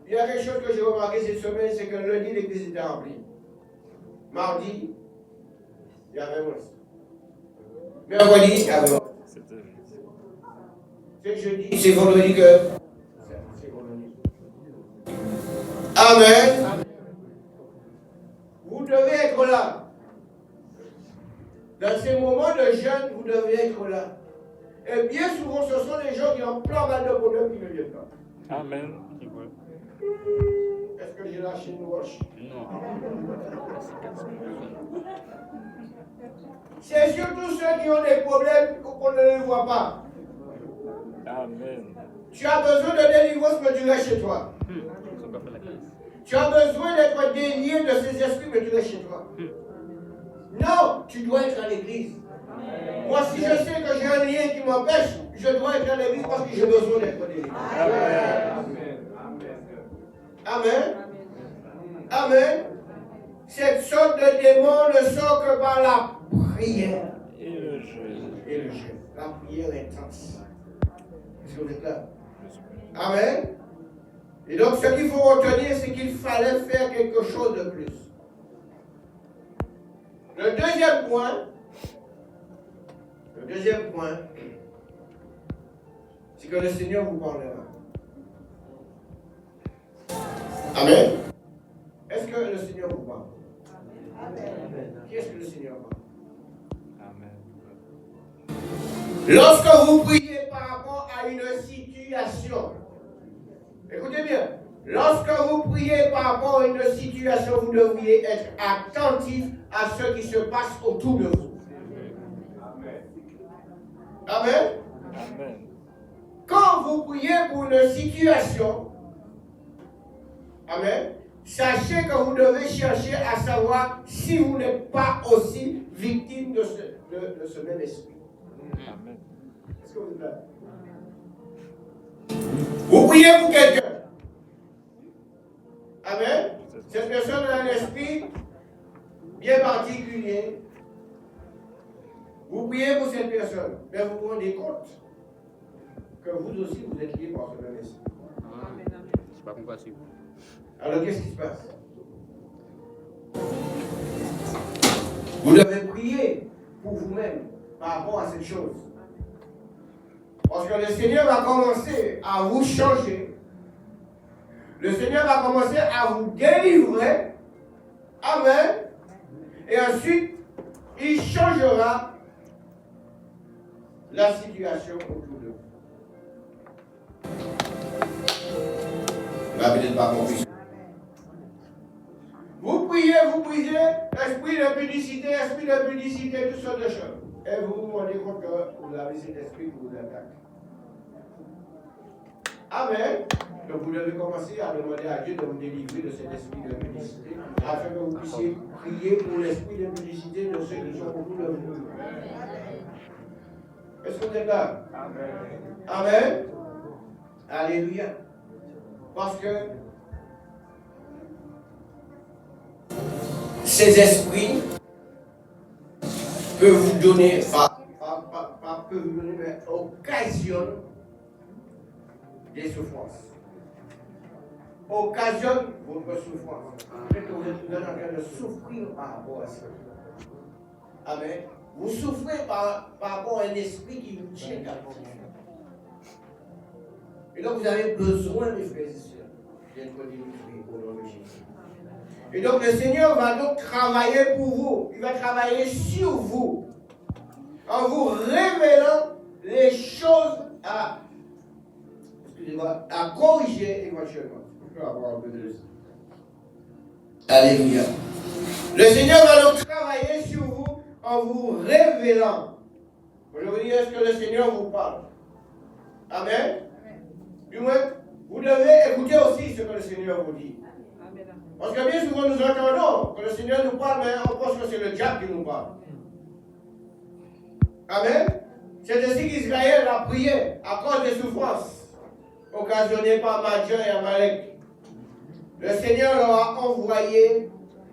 il y a quelque chose que j'ai remarqué cette semaine, c'est que lundi, l'église était remplie. Mardi, il y avait moins. Mercredi, il y avait moins. C'est jeudi, c'est vendredi que. C'est vendredi. Amen. Vous devez être là. Dans ces moments de jeûne, vous devez être là. Et bien souvent, ce sont les gens qui ont plein mal de bonheur qui ne viennent pas. Amen. Est-ce que j'ai lâché une roche? Non. C'est surtout ceux qui ont des problèmes qu'on ne les voit pas. Amen. Tu as besoin de délivrance, mais tu restes chez toi. Tu as besoin d'être délié de ces esprits, mais tu restes chez toi. Non, tu dois être à l'église. Moi, si je sais que j'ai un lien qui m'empêche, je dois être à l'église parce que j'ai besoin d'être délivré. Amen. Amen. Cette sorte de démon ne sort que par la prière. Et le jeûne. La prière intense. Est-ce que vous êtes là? Amen. Et donc, ce qu'il faut retenir, c'est qu'il fallait faire quelque chose de plus. Le deuxième point, c'est que le Seigneur vous parlera. Amen. Est-ce que le Seigneur vous parle? Amen. Qui est-ce que le Seigneur parle? Amen. Lorsque vous priez par rapport à une situation, écoutez bien, lorsque vous priez par rapport à une situation, vous devriez être attentif à ce qui se passe autour de vous. Amen. Amen. Quand vous priez pour une situation, amen, sachez que vous devez chercher à savoir si vous n'êtes pas aussi victime de ce même esprit. Amen. Est-ce que vous êtes là? Vous priez pour quelqu'un. Amen. Cette personne a un esprit bien particulier. Vous priez pour cette personne, mais vous vous rendez compte que vous aussi vous êtes liés par ce même esprit. C'est pas compatible. Alors qu'est-ce qui se passe? Vous devez prier pour vous-même par rapport à cette chose. Parce que le Seigneur va commencer à vous changer. Le Seigneur va commencer à vous délivrer. Amen. Et ensuite, il changera la situation autour de vous. Vous n'avez peut-être pas compris. Vous priez, esprit de publicité, toutes sortes de choses. Et vous vous rendez compte que vous avez cet esprit qui vous attaque. Amen. Donc vous devez commencer à demander à Dieu de vous délivrer de cet esprit de publicité, afin que vous puissiez prier pour l'esprit de publicité de ceux qui sont autour de vous. Est-ce que vous êtes là? Amen. Amen. Alléluia. Parce que ces esprits peuvent vous donner, peuvent vous donner, mais occasionnent des souffrances. Occasionnent votre souffrance. Peut-être que vous êtes en train de souffrir par rapport à ça. Amen. Vous souffrez par rapport à un esprit qui vous tient captif. Et donc vous avez besoin, mes frères et sœurs, d'être délivrés au nom de Jésus. Et donc le Seigneur va donc travailler pour vous. Il va travailler sur vous. En vous révélant les choses à corriger éventuellement. Je peux avoir un peu de ça. Alléluia. Le Seigneur va donc travailler sur vous en vous révélant. Je veux dire, est-ce que le Seigneur vous parle? Amen. Du moins, vous devez écouter aussi ce que le Seigneur vous dit. Parce que bien souvent nous entendons que le Seigneur nous parle, mais on pense que c'est le diable qui nous parle. Amen. C'est ainsi qu'Israël a prié à cause des souffrances occasionnées par Madian et Amalek. Le Seigneur leur a envoyé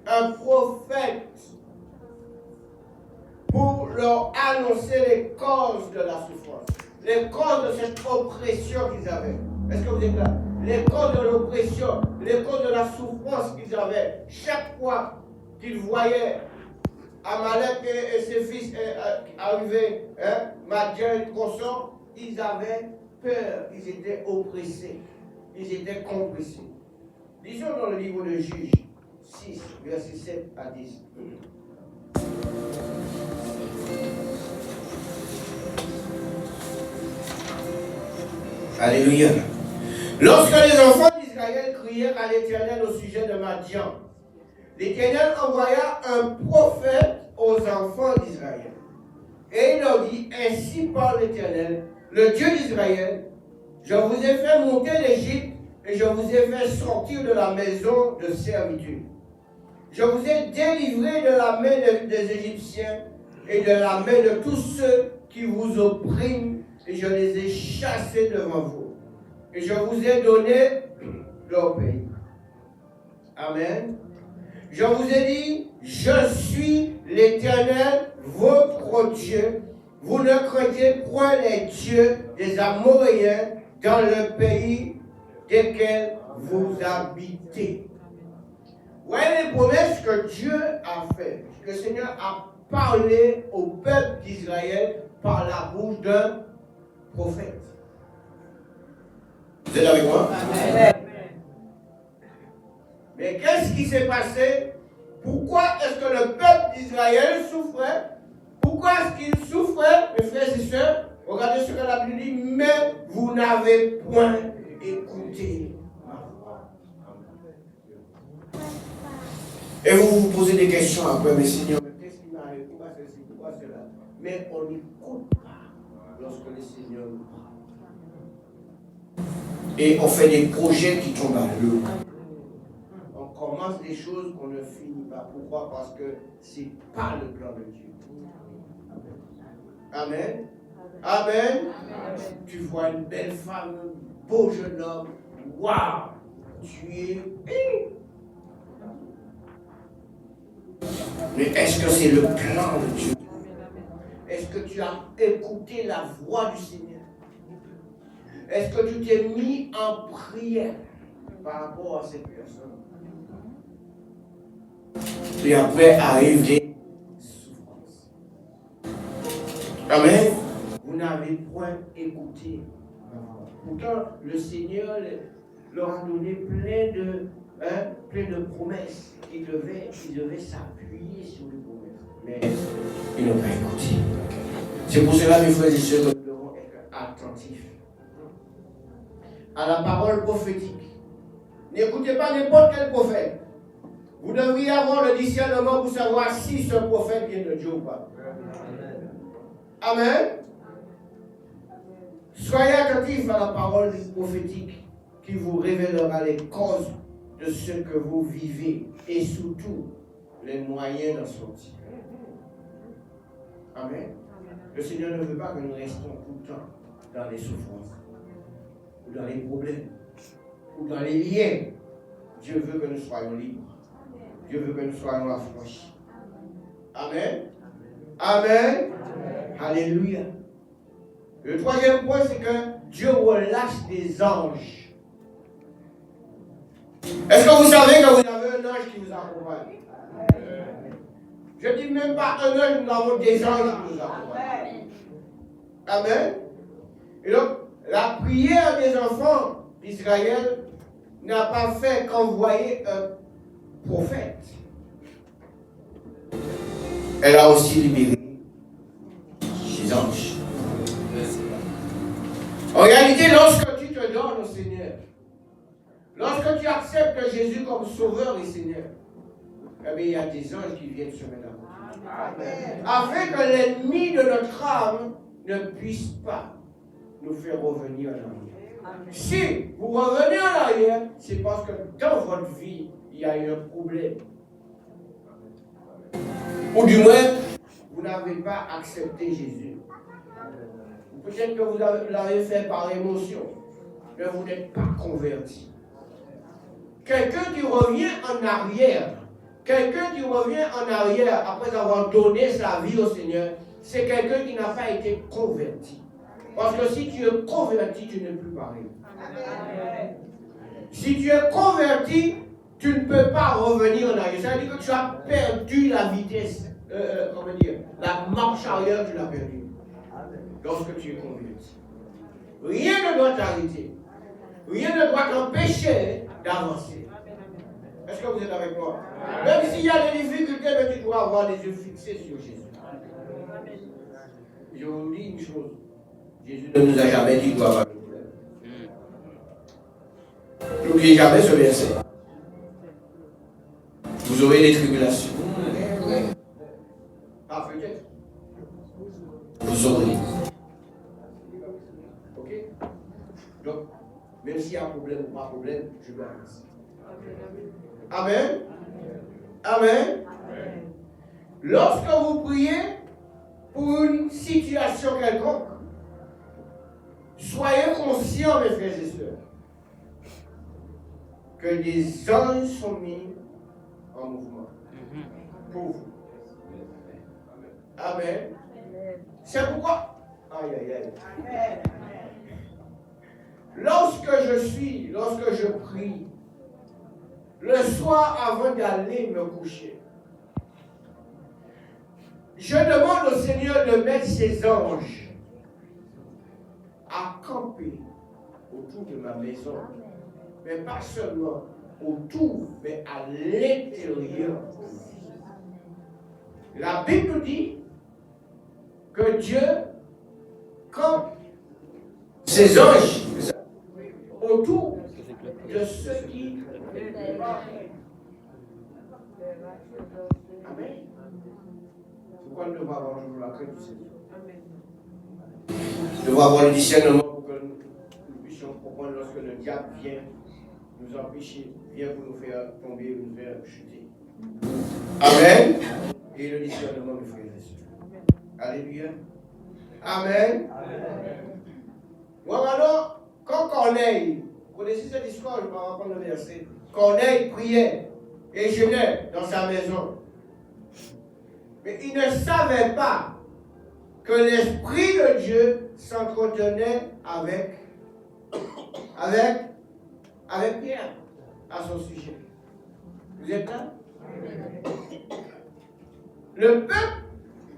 un prophète pour leur annoncer les causes de la souffrance, les causes de cette oppression qu'ils avaient. Est-ce que vous êtes là? les causes de l'oppression, les causes de la souffrance qu'ils avaient. Chaque fois qu'ils voyaient Amalek et ses fils arriver, Madian et consort, ils avaient peur, ils étaient oppressés, ils étaient compressés. Lisons dans le livre de Juges 6, versets 7 à 10. Alléluia. Lorsque les enfants d'Israël crièrent à l'Éternel au sujet de Madian, l'Éternel envoya un prophète aux enfants d'Israël. Et il leur dit, ainsi parle l'Éternel, le Dieu d'Israël, je vous ai fait monter d'Égypte et je vous ai fait sortir de la maison de servitude. Je vous ai délivré de la main des Égyptiens et de la main de tous ceux qui vous oppriment, et je les ai chassés devant vous. Et je vous ai donné leur pays. Amen. Je vous ai dit, je suis l'Éternel, votre Dieu. Vous ne craignez point les dieux des Amoréens dans le pays desquels vous habitez. Voyez les promesses que Dieu a faites. Le Seigneur a parlé au peuple d'Israël par la bouche d'un prophète. Vous êtes avec moi? Amen. Mais qu'est-ce qui s'est passé? Pourquoi est-ce que le peuple d'Israël souffrait? Pourquoi est-ce qu'il souffrait, mes frères et sœurs? Regardez ce que la Bible dit, mais vous n'avez point écouté ma voix. Et vous vous posez des questions après, mais Seigneur, qu'est-ce qui m'arrive? Pourquoi ceci? Pourquoi cela? Mais on n'écoute pas lorsque le Seigneur nous parle. Et on fait des projets qui tombent à l'eau. On commence des choses qu'on ne finit pas. Pourquoi? Parce que ce n'est pas le plan de Dieu. Amen. Amen. Amen. Tu vois une belle femme, un beau jeune homme. Waouh! Tu es. Mais est-ce que c'est le plan de Dieu? Est-ce que tu as écouté la voix du Seigneur? Est-ce que tu t'es mis en prière par rapport à cette personne? Et après arrivent les souffrances. Amen. Vous n'avez point écouté. Pourtant, le Seigneur leur a donné plein de promesses. Ils devaient s'appuyer sur les promesses. Mais ils n'ont pas écouté. C'est pour cela, mes frères et sœurs, que nous devons être attentifs à la parole prophétique. N'écoutez pas n'importe quel prophète. Vous devriez avoir le discernement pour savoir si ce prophète vient de Dieu ou pas. Amen. Soyez attentifs à la parole prophétique qui vous révélera les causes de ce que vous vivez et surtout les moyens d'en sortir. Amen. Le Seigneur ne veut pas que nous restions tout le temps dans les souffrances, ou dans les problèmes, ou dans les liens. Dieu veut que nous soyons libres. Dieu veut que nous soyons affranchis. Amen. Amen. Amen. Alléluia. Le troisième point, c'est que Dieu relâche des anges. Est-ce que vous savez que vous avez un ange qui vous accompagne? Je ne dis même pas un ange, nous avons des anges qui nous accompagnent. Amen. Et donc, la prière des enfants d'Israël n'a pas fait qu'envoyer un prophète. Elle a aussi libéré les anges. En réalité, lorsque tu te donnes au Seigneur, lorsque tu acceptes Jésus comme Sauveur et Seigneur, eh bien, il y a des anges qui viennent se mettre à côté. Afin que l'ennemi de notre âme ne puisse pas nous faire revenir en arrière. Si vous revenez en arrière, c'est parce que dans votre vie, il y a eu un problème. Ou du moins, vous n'avez pas accepté Jésus. Peut-être que vous l'avez fait par émotion, mais vous n'êtes pas converti. Quelqu'un qui revient en arrière, après avoir donné sa vie au Seigneur, c'est quelqu'un qui n'a pas été converti. Parce que si tu es converti, tu n'es plus pareil. Si tu es converti, tu ne peux pas revenir en arrière. Ça veut dire que tu as perdu la vitesse, comment dire, la marche arrière, tu l'as perdue. Lorsque tu es converti. Rien ne doit t'arrêter. Rien ne doit t'empêcher d'avancer. Est-ce que vous êtes avec moi? Même s'il y a des difficultés, mais tu dois avoir les yeux fixés sur Jésus. Je vous dis une chose. Jésus ne nous a jamais dit qu'il doit avoir de problème. N'oubliez jamais ce verset. Vous aurez des tribulations. Ah, peut-être. Vous aurez. Ok? Donc, même s'il y a un problème ou pas problème, je dois avancer. Amen. Amen. Lorsque vous priez pour une situation quelconque, soyez conscients, mes frères et sœurs, que des anges sont mis en mouvement pour vous. Amen. C'est pourquoi. Aïe, aïe, aïe. Lorsque je prie, le soir avant d'aller me coucher, je demande au Seigneur de mettre ses anges à camper autour de ma maison, mais pas seulement autour, mais à l'intérieur. La Bible dit que Dieu campe ses anges autour de ceux qui... Amen. Pourquoi nous devons avoir toujours la crainte du Seigneur? Nous devons avoir le discernement pour que nous puissions comprendre lorsque le diable vient nous empêcher, vient pour nous faire tomber, nous faire chuter. Amen. Et le discernement, mes frères et sœurs. Alléluia. Amen. Bon, alors, quand Corneille, vous connaissez cette histoire, je vais reprendre le verset. Corneille priait et jeûnait dans sa maison. Mais il ne savait pas que l'Esprit de Dieu s'entretenait avec Pierre à son sujet. Vous êtes là? Le peuple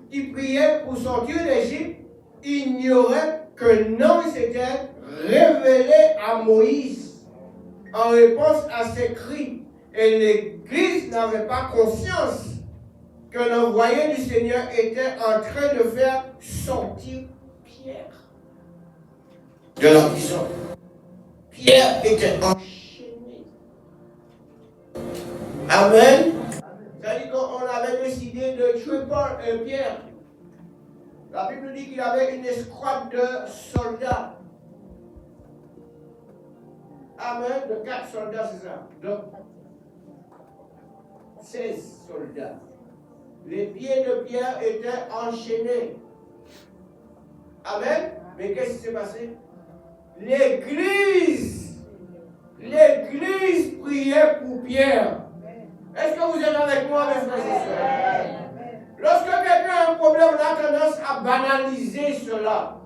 qui priait pour sortir d'Égypte ignorait que l'ange s'était révélé à Moïse en réponse à ses cris. Et l'Église n'avait pas conscience que l'envoyé du Seigneur était en train de faire sortir Pierre de la prison. Pierre était enchaîné. Amen. C'est-à-dire qu'on avait décidé de tuer Pierre. La Bible dit qu'il avait une escouade de soldats. Amen. De 4 soldats, c'est ça. Donc, 16 soldats. Les pieds de Pierre étaient enchaînés. Amen. Mais qu'est-ce qui s'est passé? L'Église priait pour Pierre. Est-ce que vous êtes avec moi, mes frères et sœurs? Lorsque quelqu'un a un problème, on a tendance à banaliser cela.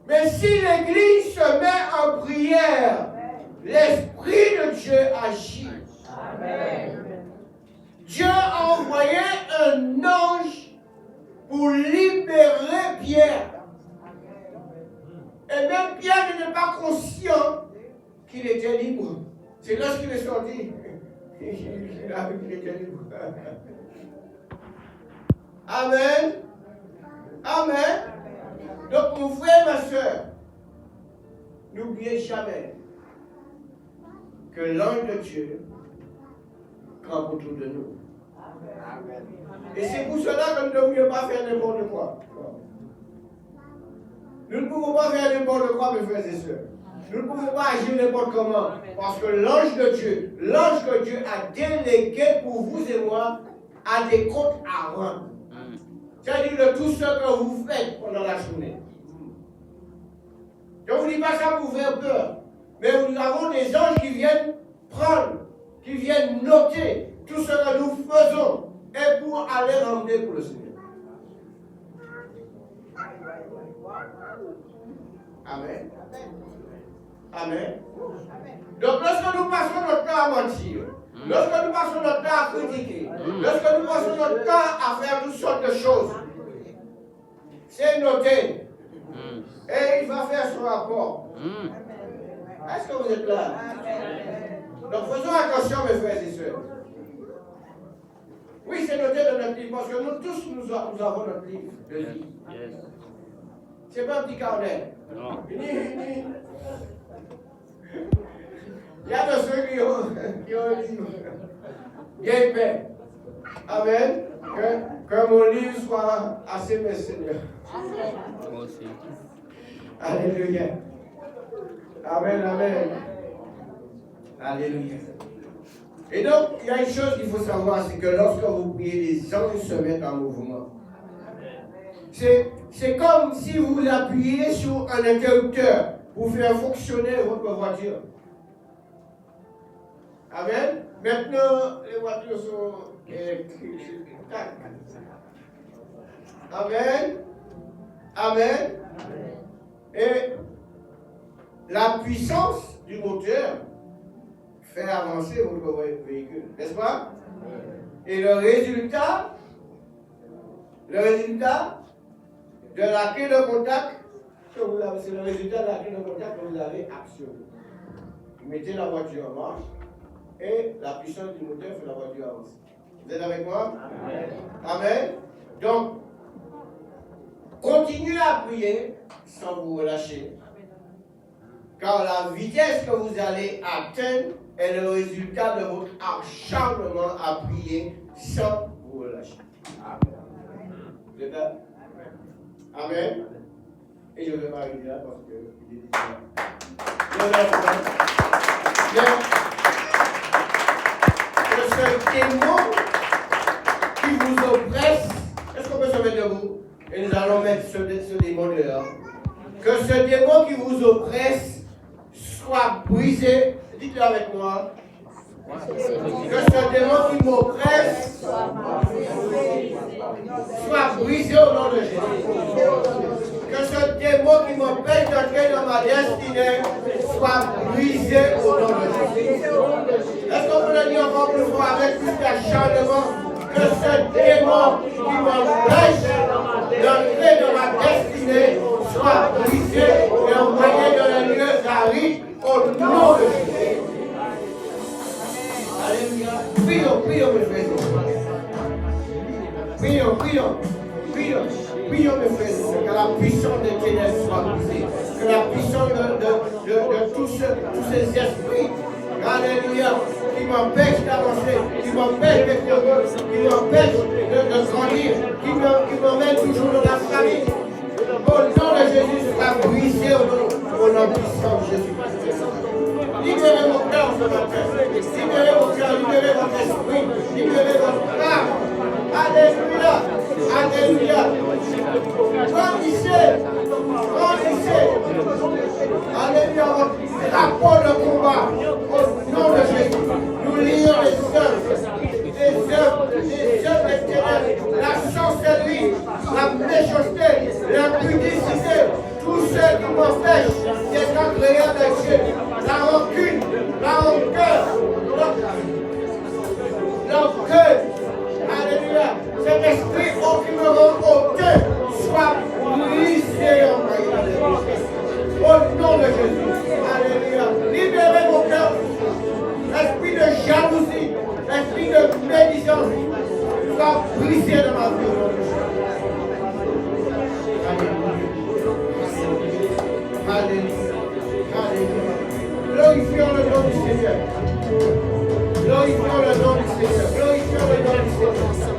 Mais si l'Église se met en prière, l'Esprit de Dieu agit. Amen. Dieu a envoyé un ange pour libérer Pierre. Et même Pierre n'était pas conscient qu'il était libre. C'est lorsqu'il est sorti qu'il a vu qu'il était libre. Amen. Amen. Donc mon frère, ma soeur, n'oubliez jamais que l'ange de Dieu campe autour de nous. Amen. Et c'est pour cela que nous ne devrions pas faire n'importe quoi. Nous ne pouvons pas faire n'importe quoi, mes frères et sœurs. Nous ne pouvons pas agir n'importe comment. Parce que l'ange que Dieu a délégué pour vous et moi, a des comptes à rendre. C'est-à-dire de tout ce que vous faites pendant la journée. Je ne vous dis pas ça pour vous faire peur. Mais nous avons des anges qui viennent prendre, qui viennent noter tout ce que nous faisons et pour aller ramener pour le Seigneur. Amen. Amen. Donc lorsque nous passons notre temps à mentir, lorsque nous passons notre temps à critiquer, lorsque nous passons notre temps à faire toutes sortes de choses, c'est noté. Et il va faire son rapport. Est-ce que vous êtes là? Donc faisons attention, mes frères et sœurs. Oui, c'est noté dans notre livre, parce que nous tous, nous avons notre livre de vie. C'est pas un petit carnet. Non. Il y a de ceux qui ont un livre. Bien paix. Amen. Que mon livre soit assez, mes seigneurs. Moi aussi. Alléluia. Amen, amen. Alléluia. Et donc, il y a une chose qu'il faut savoir, c'est que lorsque vous priez, les anges se mettent en mouvement. C'est comme si vous appuyez sur un interrupteur pour faire fonctionner votre voiture. Amen. Maintenant, les voitures sont électriques. Amen. Amen. Et la puissance du moteur fait avancer votre véhicule, n'est-ce pas? Et le résultat de la clé de contact, c'est le résultat de la clé de contact que vous avez actionné. Vous mettez la voiture en marche et la puissance du moteur fait la voiture avancer. Vous êtes avec moi? Amen. Amen. Donc, continuez à prier sans vous relâcher. Car la vitesse que vous allez atteindre est le résultat de votre acharnement à prier sans vous relâcher. Vous êtes là? Amen. Et je vais m'arrêter là parce qu'il est déjà. Que ce démon qui vous oppresse, est-ce qu'on peut se mettre debout? Et nous allons mettre ce démon dehors. Que ce démon qui vous oppresse soit brisé. Dites-le avec moi. Que ce démon qui m'oppresse soit brisé au nom de Jésus. Que ce démon qui m'empêche d'entrer dans ma destinée soit brisé au nom de Jésus. Est-ce qu'on peut le dire encore plus fort avec plus d'acharnement? Que ce démon qui m'empêche d'entrer dans ma destinée soit brisé et envoyé dans les lieux arides au nom de Jésus. Alléluia. Prions, mes frères. Prions, mes frères. Que la puissance des ténèbres soit brisée. Que la puissance de tous ces esprits, alléluia, qui m'empêchent d'avancer, qui m'empêchent d'être, qui m'empêchent de grandir, qui m'emmènent toujours dans la famille. Au nom de Jésus, soit brisé au nom puissant de Jésus. Libérez mon cœur ce matin. Libérez mon cœur, libérez votre esprit, libérez votre âme. Alléluia. Alléluia. Grandissez. Alléluia. Votre rapport de combat. Au nom de Jésus. Nous lions les œuvres des ténèbres, la sorcellerie, la méchanceté, l'impudicité, tous ceux qui m'empêchent d'être agréable à Dieu, la rancune, la rancœur, l'orgueil, alléluia, cet esprit qui me rend aucun soit brisé en moi. Au nom de Jésus, alléluia, libérez mon cœur, esprit de jalousie, esprit de médisance, soit brisé dans ma vie. Alléluia. Alléluia. Glorifions le nom du Seigneur. Glorifions le nom du Seigneur. Glorifions le nom du Seigneur.